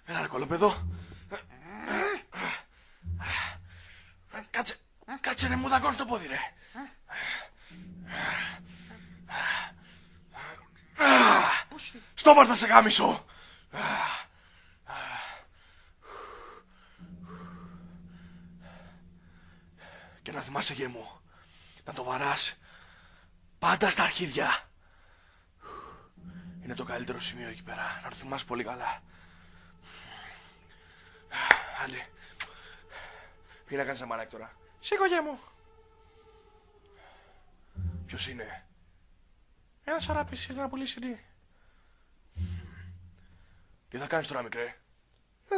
Ένα ρε κολοπεδό. Κάτσε ρε, μου δαγκώνεις το πόδι ρε. Στο πάρ' θα σε γάμισω. Και να θυμάσαι γε μου, να το βαράς πάντα στα αρχίδια. Είναι το καλύτερο σημείο εκεί πέρα, να το θυμάσαι πολύ καλά. Άντε, πήγαινε να κάνεις ένα μαλάκι τώρα. Σήκω γε μου. Ποιος είναι? Ένας αράπης, ήρθε να πουλήσει CD. Τι θα κάνεις τώρα μικρέ?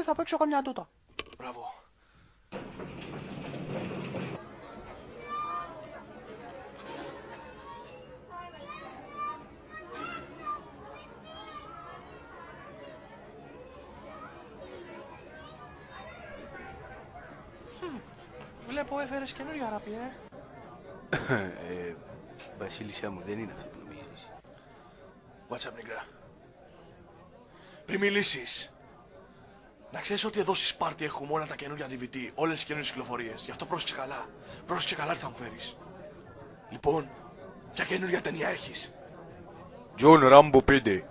Θα παίξω καμιά τούτα. Μπράβο. Βλέπω έφερες καινούριο αράπη, Βασίλισσά μου, δεν είναι αυτό που νομίζεις. What's up, νικρά? Πριν μιλήσεις, να ξέρεις ότι εδώ στη Σπάρτη έχουμε όλα τα καινούργια DVD, όλες τις καινούργιες κυκλοφορίες. Γι' αυτό πρόσεξε καλά. Πρόσεξε καλά τι θα μου φέρεις. Λοιπόν, ποια καινούργια ταινία έχεις? Τζον Ράμπο 5.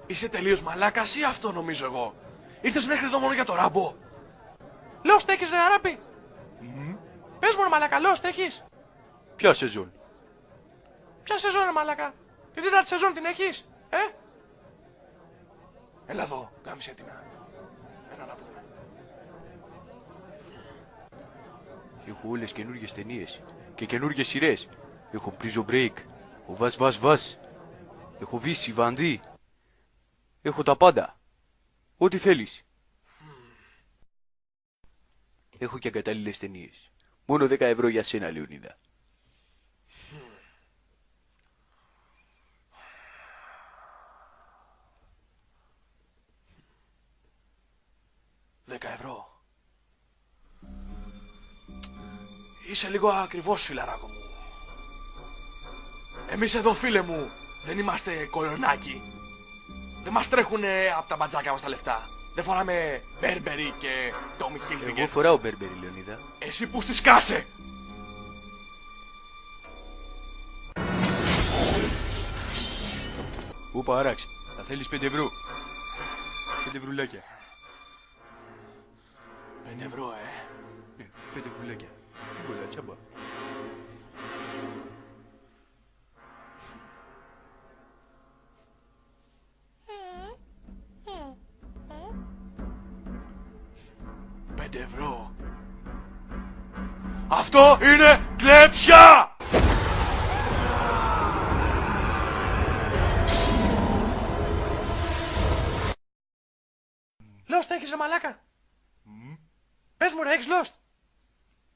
Είσαι τελείως μαλάκας ή αυτό νομίζω εγώ? Ήρθες μέχρι εδώ μόνο για το Ράμπο? Λέω στέκεις ρε αράπη. Πες μου ρε μαλάκα, λέω στέκεις. Ποια σεζόν? Ποια σεζόν ρε μαλάκα? Τη τέταρτη σεζόν την έχεις, Έλα εδώ, γάμισε έτοιμα. Έλα να πούμε. Έχω όλες καινούργιες ταινίες και καινούργιες σειρές. Έχω Prison Break, ο Βας. Έχω Βύση, Βανδύ. Έχω τα πάντα. Ό,τι θέλεις. Έχω και ακατάλληλες ταινίες. Μόνο 10 ευρώ για σένα, Λεωνίδα. €10. Είσαι λίγο ακριβώς, φιλαράκο μου. Εμείς εδώ, φίλε μου, δεν είμαστε κολονάκι. Δεν μας τρέχουνε από τα μπατζάκια μας τα λεφτά. Δεν φοράμε Μπέρμπερι και Τόμι Χίλφιγκερ. Εγώ φοράω Μπέρμπερι, Λεωνίδα. Εσύ που στη σκάσε! Ούπα, άραξε. Θα θέλεις 5 ευρώ. 5 ευρουλάκια. €5, Ναι, 5 ευρουλάκια. Τίποτα, τσάμπα. €5. Αυτό είναι κλέψια! Λέω στέκεις ρε μαλάκα. Πες μου ρε, έχεις Lost.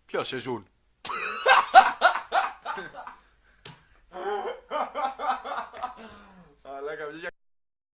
Ποια σεζόν? Μαλάκα, βγήκε